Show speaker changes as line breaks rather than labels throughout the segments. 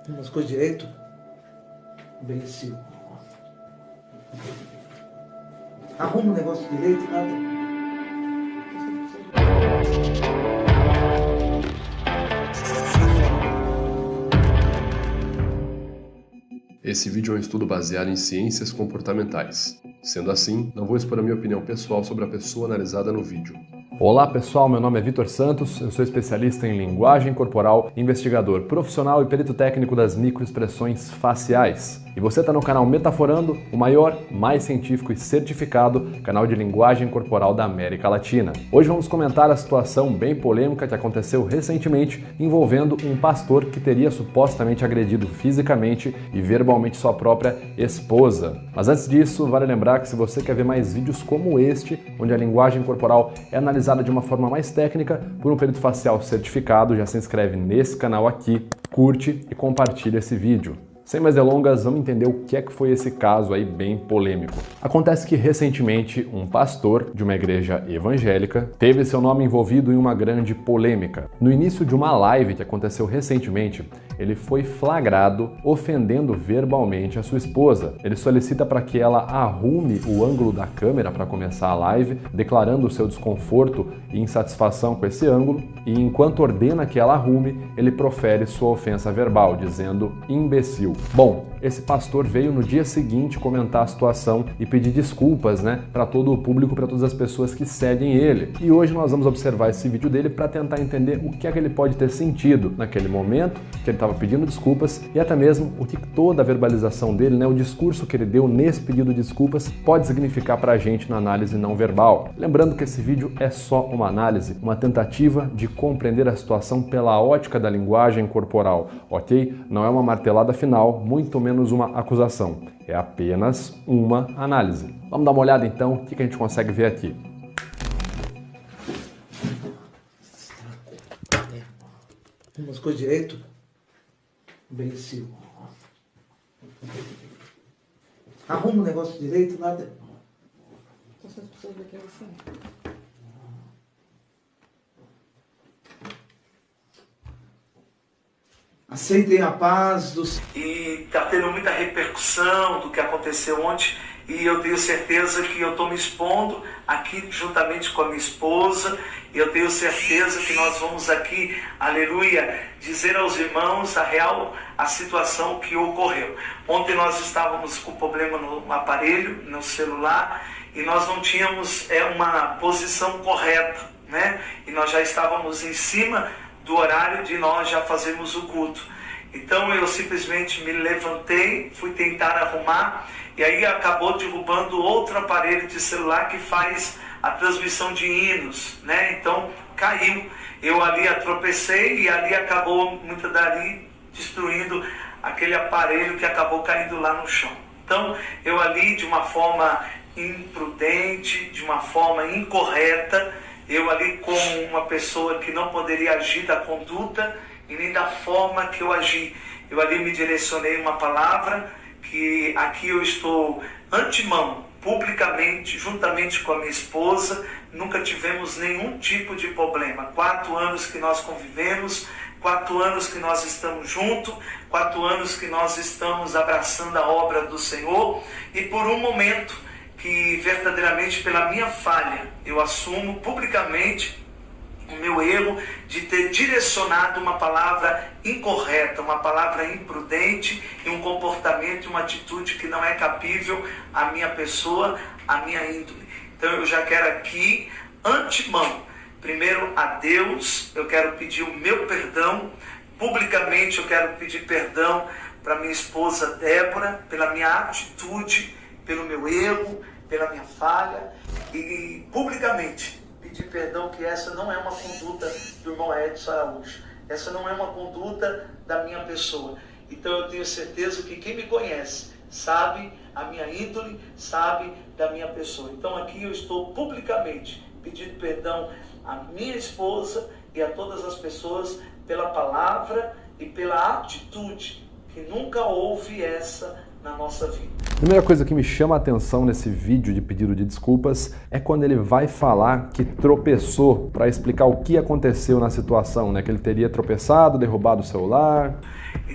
Umas coisas direito. Imbecil. Arruma o negócio direito, nada.
Esse vídeo é um estudo baseado em ciências comportamentais. Sendo assim, não vou expor a minha opinião pessoal sobre a pessoa analisada no vídeo.
Olá pessoal, meu nome é Vitor Santos, eu sou especialista em linguagem corporal, investigador profissional e perito técnico das microexpressões faciais. E você está no canal Metaforando, o maior, mais científico e certificado canal de linguagem corporal da América Latina. Hoje vamos comentar a situação bem polêmica que aconteceu recentemente envolvendo um pastor que teria supostamente agredido fisicamente e verbalmente sua própria esposa. Mas antes disso, vale lembrar que se você quer ver mais vídeos como este, onde a linguagem corporal é analisada de uma forma mais técnica por um perito facial certificado, já se inscreve nesse canal aqui, curte e compartilha esse vídeo. Sem mais delongas, vamos entender o que é que foi esse caso aí bem polêmico. Acontece que recentemente um pastor de uma igreja evangélica teve seu nome envolvido em uma grande polêmica. No início de uma live que aconteceu recentemente, ele foi flagrado ofendendo verbalmente a sua esposa. Ele solicita para que ela arrume o ângulo da câmera para começar a live, declarando o seu desconforto e insatisfação com esse ângulo, e enquanto ordena que ela arrume, ele profere sua ofensa verbal, dizendo imbecil. Bom, esse pastor veio no dia seguinte comentar a situação e pedir desculpas, para todo o público, para todas as pessoas que seguem ele. E hoje nós vamos observar esse vídeo dele para tentar entender o que é que ele pode ter sentido naquele momento que ele estava pedindo desculpas e até mesmo o que toda a verbalização dele, o discurso que ele deu nesse pedido de desculpas pode significar para a gente na análise não verbal. Lembrando que esse vídeo é só uma análise, uma tentativa de compreender a situação pela ótica da linguagem corporal, ok? Não é uma martelada final, muito menos uma acusação. É apenas uma análise. Vamos dar uma olhada então, o que a gente consegue ver aqui.
Umas coisas direito. Imbecil. Arruma o negócio direito, nada.
Essas pessoas daqui assim.
Aceitem a paz dos... E está tendo muita repercussão do que aconteceu ontem. E eu tenho certeza que eu estou me expondo aqui juntamente com a minha esposa. E eu tenho certeza que nós vamos aqui, aleluia, dizer aos irmãos a situação que ocorreu. Ontem nós estávamos com problema no aparelho, no celular, e nós não tínhamos uma posição correta, E nós já estávamos em cima do horário de nós já fazermos o culto. Então eu simplesmente me levantei, fui tentar arrumar, e aí acabou derrubando outro aparelho de celular que faz a transmissão de hinos, Então caiu. Eu ali tropecei e ali acabou muito dali destruindo aquele aparelho que acabou caindo lá no chão. Então eu ali, de uma forma imprudente, de uma forma incorreta, eu ali como uma pessoa que não poderia agir da conduta e nem da forma que eu agi. Eu ali me direcionei uma palavra que aqui eu estou antemão, publicamente, juntamente com a minha esposa, nunca tivemos nenhum tipo de problema. 4 anos que nós convivemos, 4 anos que nós estamos juntos, 4 anos que nós estamos abraçando a obra do Senhor, e por um momento que verdadeiramente pela minha falha, eu assumo publicamente o meu erro de ter direcionado uma palavra incorreta, uma palavra imprudente e um comportamento e uma atitude que não é cabível à minha pessoa, à minha índole. Então eu já quero aqui, antemão, primeiro a Deus, eu quero pedir o meu perdão, publicamente eu quero pedir perdão para minha esposa Débora, pela minha atitude, pelo meu erro, pela minha falha, e publicamente pedir perdão que essa não é uma conduta do irmão Edson Araújo, essa não é uma conduta da minha pessoa. Então eu tenho certeza que quem me conhece sabe a minha índole, sabe da minha pessoa. Então aqui eu estou publicamente pedindo perdão à minha esposa e a todas as pessoas pela palavra e pela atitude, que nunca houve essa na nossa vida.
A primeira coisa que me chama a atenção nesse vídeo de pedido de desculpas é quando ele vai falar que tropeçou, para explicar o que aconteceu na situação, que ele teria tropeçado, derrubado o celular.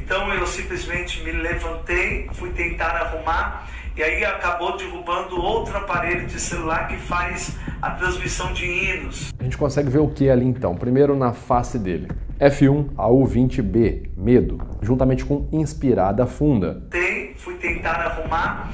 Então eu simplesmente me levantei, fui tentar arrumar e aí acabou derrubando outro aparelho de celular que faz a transmissão de hinos.
A gente consegue ver o que ali então? Primeiro na face dele. F1 AU20B, medo, juntamente com inspirada funda.
Fui tentar arrumar.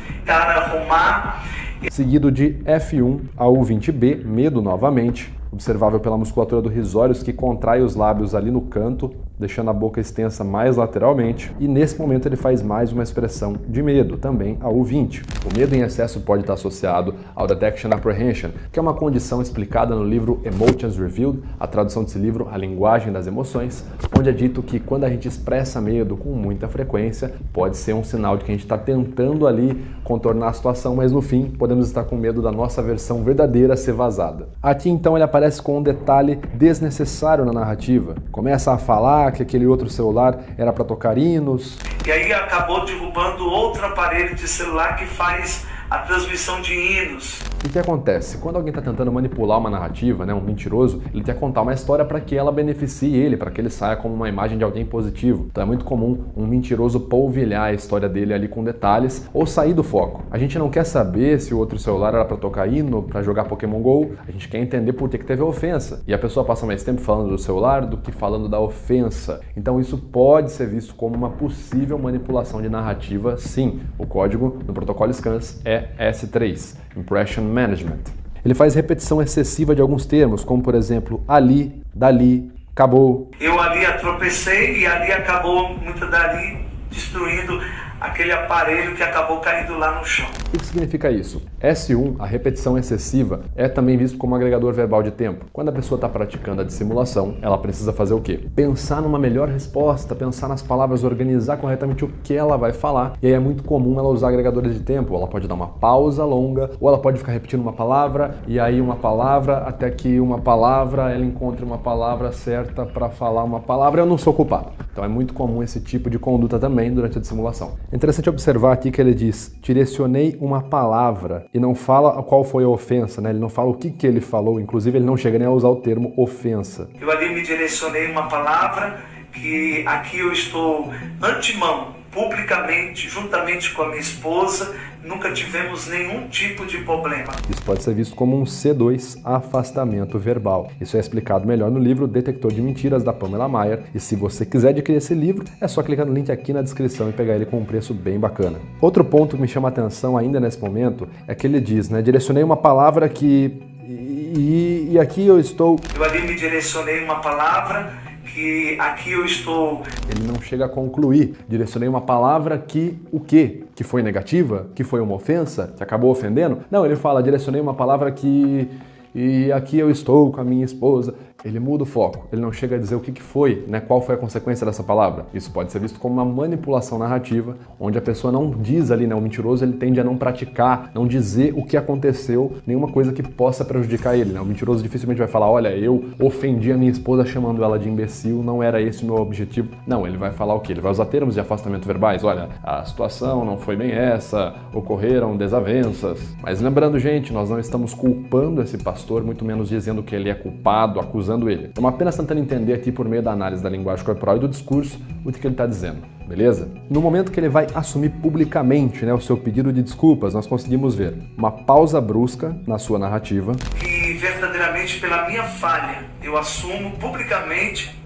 Seguido de F1 AU20B, medo novamente, observável pela musculatura do risórios que contrai os lábios ali no canto, deixando a boca extensa mais lateralmente, e nesse momento ele faz mais uma expressão de medo, também AU20. O medo em excesso pode estar associado ao Detection Apprehension, que é uma condição explicada no livro Emotions Revealed, a tradução desse livro, A Linguagem das Emoções, onde é dito que quando a gente expressa medo com muita frequência, pode ser um sinal de que a gente está tentando ali contornar a situação, mas no fim podemos estar com medo da nossa versão verdadeira ser vazada. Aqui então ele aparece com um detalhe desnecessário na narrativa. Começa a falar que aquele outro celular era para tocar hinos.
E aí acabou derrubando outro aparelho de celular que faz a transmissão de hinos.
E o que acontece? Quando alguém está tentando manipular uma narrativa, um mentiroso, ele quer contar uma história para que ela beneficie ele, para que ele saia como uma imagem de alguém positivo. Então é muito comum um mentiroso polvilhar a história dele ali com detalhes ou sair do foco. A gente não quer saber se o outro celular era para tocar hino, para jogar Pokémon GO, a gente quer entender por que teve a ofensa. E a pessoa passa mais tempo falando do celular do que falando da ofensa. Então isso pode ser visto como uma possível manipulação de narrativa, sim. O código no protocolo SCANS é S3, Impression Management. Ele faz repetição excessiva de alguns termos, como por exemplo, ali, dali, acabou.
Eu ali tropecei e ali acabou muito dali destruindo aquele aparelho que acabou caindo lá no chão.
O que significa isso? S1, a repetição excessiva, é também visto como um agregador verbal de tempo. Quando a pessoa está praticando a dissimulação, ela precisa fazer o quê? Pensar numa melhor resposta, pensar nas palavras, organizar corretamente o que ela vai falar. E aí é muito comum ela usar agregadores de tempo. Ela pode dar uma pausa longa, ou ela pode ficar repetindo uma palavra, e aí uma palavra, até que uma palavra, ela encontre uma palavra certa para falar uma palavra. Eu não sou culpado. Então é muito comum esse tipo de conduta também durante a dissimulação. É interessante observar aqui que ele diz, direcionei uma palavra, e não fala qual foi a ofensa, Ele não fala o que ele falou, inclusive ele não chega nem a usar o termo ofensa.
Eu ali me direcionei uma palavra que aqui eu estou antemão, publicamente, juntamente com a minha esposa, nunca tivemos nenhum tipo de problema.
Isso pode ser visto como um C2, afastamento verbal. Isso é explicado melhor no livro Detector de Mentiras, da Pamela Mayer, e se você quiser adquirir esse livro, é só clicar no link aqui na descrição e pegar ele com um preço bem bacana. Outro ponto que me chama a atenção ainda nesse momento é que ele diz, direcionei uma palavra que... E aqui eu estou...
Eu ali me direcionei uma palavra que aqui eu estou...
Ele não chega a concluir. Direcionei uma palavra que o quê? Que foi negativa? Que foi uma ofensa? Que acabou ofendendo? Não, ele fala, direcionei uma palavra que... E aqui eu estou com a minha esposa. Ele muda o foco, ele não chega a dizer o que foi, qual foi a consequência dessa palavra. Isso pode ser visto como uma manipulação narrativa, onde a pessoa não diz ali, o mentiroso ele tende a não praticar, não dizer o que aconteceu, nenhuma coisa que possa prejudicar ele. O mentiroso dificilmente vai falar, olha, eu ofendi a minha esposa chamando ela de imbecil, não era esse o meu objetivo. Não, ele vai falar o quê? Ele vai usar termos de afastamento verbais, olha, a situação não foi bem essa, ocorreram desavenças. Mas lembrando, gente, nós não estamos culpando esse pastor, muito menos dizendo que ele é culpado, acusando ele. Estamos apenas tentando entender aqui por meio da análise da linguagem corporal e do discurso o que ele está dizendo, beleza? No momento que ele vai assumir publicamente o seu pedido de desculpas, nós conseguimos ver uma pausa brusca na sua narrativa.
Que verdadeiramente pela minha falha eu assumo publicamente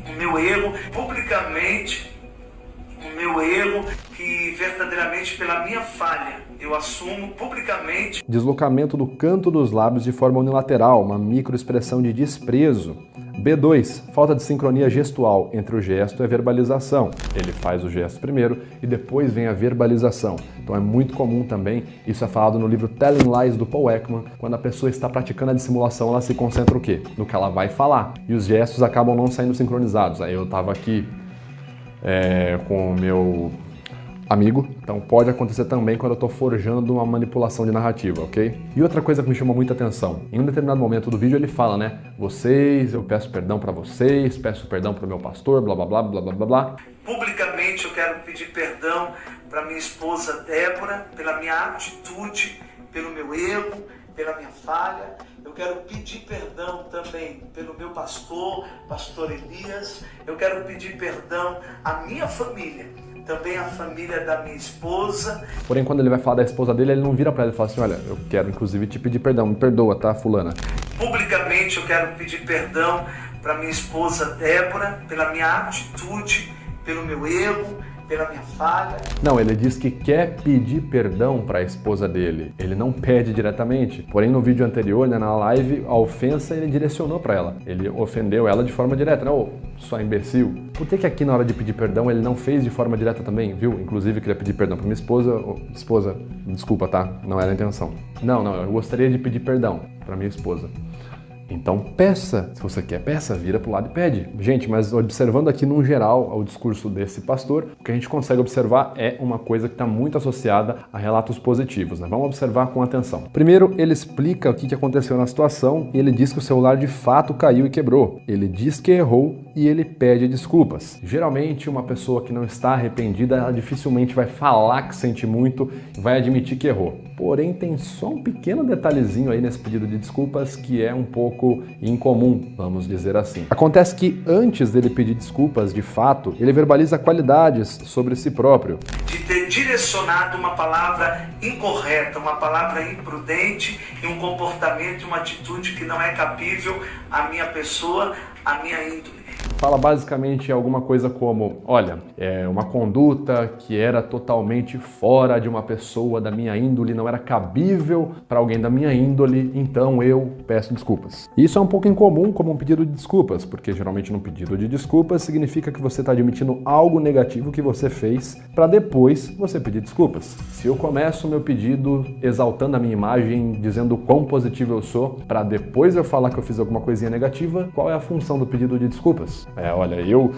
o meu erro, que verdadeiramente pela minha falha eu assumo publicamente.
Deslocamento do canto dos lábios de forma unilateral, uma microexpressão de desprezo. B2, falta de sincronia gestual entre o gesto e a verbalização. Ele faz o gesto primeiro e depois vem a verbalização. Então é muito comum também, isso é falado no livro Telling Lies do Paul Ekman, quando a pessoa está praticando a dissimulação, ela se concentra o quê? No que ela vai falar. E os gestos acabam não saindo sincronizados. Aí eu estava aqui com o meu amigo, então pode acontecer também quando eu estou forjando uma manipulação de narrativa, ok? E outra coisa que me chamou muita atenção, em um determinado momento do vídeo ele fala, vocês, eu peço perdão para vocês, peço perdão para o meu pastor, blá blá blá blá blá blá blá.
Publicamente eu quero pedir perdão para minha esposa Débora, pela minha atitude, pelo meu erro, pela minha falha. Eu quero pedir perdão também pelo meu pastor Elias. Eu quero pedir perdão à minha família, também à família da minha esposa.
Porém, quando ele vai falar da esposa dele, ele não vira para ela e fala assim: olha, eu quero inclusive te pedir perdão, me perdoa, tá, fulana?
Publicamente eu quero pedir perdão para minha esposa Débora, pela minha atitude, pelo meu erro, pela minha falha.
Não, ele diz que quer pedir perdão para a esposa dele. Ele não pede diretamente. Porém, no vídeo anterior, né, na live, a ofensa ele direcionou para ela. Ele ofendeu ela de forma direta. Não, sua imbecil. Por que aqui na hora de pedir perdão ele não fez de forma direta também, viu? Inclusive, queria pedir perdão para minha esposa. Esposa, desculpa, tá? Não era a intenção. Não, eu gostaria de pedir perdão para minha esposa. Então peça, se você quer peça, vira pro lado e pede. Gente, mas observando aqui num geral o discurso desse pastor, o que a gente consegue observar é uma coisa que está muito associada a relatos positivos, né? Vamos observar com atenção. Primeiro, ele explica o que aconteceu na situação e ele diz que o celular de fato caiu e quebrou. Ele diz que errou e ele pede desculpas. Geralmente, uma pessoa que não está arrependida, ela dificilmente vai falar que sente muito e vai admitir que errou. Porém, tem só um pequeno detalhezinho aí nesse pedido de desculpas que é um pouco incomum, vamos dizer assim. Acontece que antes dele pedir desculpas, de fato, ele verbaliza qualidades sobre si próprio.
De ter direcionado uma palavra incorreta, uma palavra imprudente e um comportamento e uma atitude que não é cabível à minha pessoa, à minha índole.
Fala basicamente alguma coisa como: olha, é uma conduta que era totalmente fora de uma pessoa da minha índole, não era cabível para alguém da minha índole, então eu peço desculpas. Isso é um pouco incomum como um pedido de desculpas, porque geralmente no pedido de desculpas significa que você está admitindo algo negativo que você fez para depois você pedir desculpas. Se eu começo o meu pedido exaltando a minha imagem, dizendo o quão positivo eu sou, para depois eu falar que eu fiz alguma coisinha negativa, qual é a função do pedido de desculpas? Olha, eu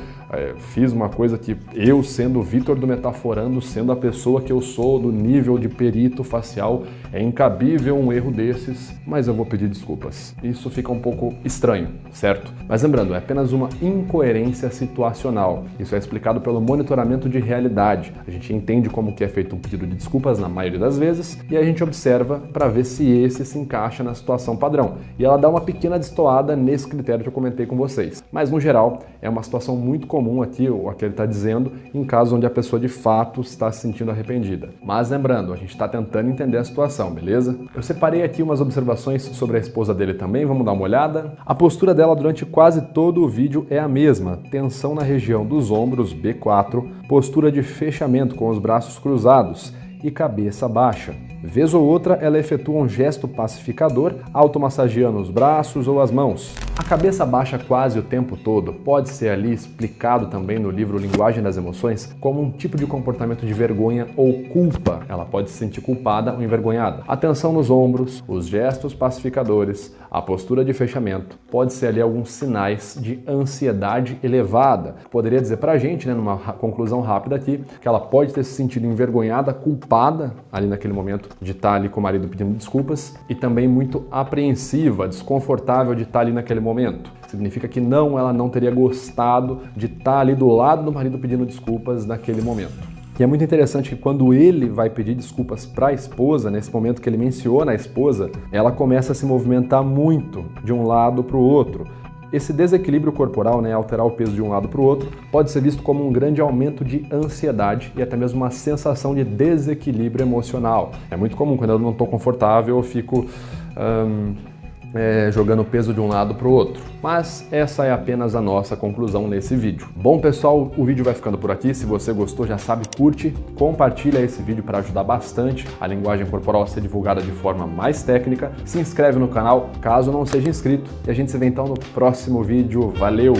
fiz uma coisa que eu, sendo o Vitor do Metaforando, sendo a pessoa que eu sou, do nível de perito facial, é incabível um erro desses, mas eu vou pedir desculpas. Isso fica um pouco estranho, certo? Mas lembrando, é apenas uma incoerência situacional. Isso é explicado pelo monitoramento de realidade. A gente entende como que é feito um pedido de desculpas na maioria das vezes e a gente observa para ver se esse se encaixa na situação padrão. E ela dá uma pequena destoada nesse critério que eu comentei com vocês. Mas no geral, é uma situação muito comum aqui, o que ele está dizendo, em casos onde a pessoa de fato está se sentindo arrependida. Mas lembrando, a gente está tentando entender a situação, beleza? Eu separei aqui umas observações sobre a esposa dele também, vamos dar uma olhada. A postura dela durante quase todo o vídeo é a mesma: tensão na região dos ombros, B4, postura de fechamento com os braços cruzados e cabeça baixa. Vez ou outra, ela efetua um gesto pacificador, automassageando os braços ou as mãos. A cabeça baixa quase o tempo todo pode ser ali explicado também no livro Linguagem das Emoções como um tipo de comportamento de vergonha ou culpa. Ela pode se sentir culpada ou envergonhada. A tensão nos ombros, os gestos pacificadores, a postura de fechamento, pode ser ali alguns sinais de ansiedade elevada. Poderia dizer pra gente, né, numa conclusão rápida aqui, que ela pode ter se sentido envergonhada, culpada ali naquele momento de estar ali com o marido pedindo desculpas e também muito apreensiva, desconfortável de estar ali naquele momento. Significa que ela não teria gostado de estar ali do lado do marido pedindo desculpas naquele momento. E é muito interessante que quando ele vai pedir desculpas para a esposa, nesse momento que ele menciona a esposa, ela começa a se movimentar muito de um lado para o outro. Esse desequilíbrio corporal, né, alterar o peso de um lado para o outro, pode ser visto como um grande aumento de ansiedade e até mesmo uma sensação de desequilíbrio emocional. É muito comum, quando eu não estou confortável, eu fico jogando o peso de um lado para o outro. Mas essa é apenas a nossa conclusão nesse vídeo. Bom, pessoal, o vídeo vai ficando por aqui. Se você gostou, já sabe, curte, compartilha esse vídeo para ajudar bastante a linguagem corporal a ser divulgada de forma mais técnica. Se inscreve no canal, caso não seja inscrito. E a gente se vê então no próximo vídeo. Valeu!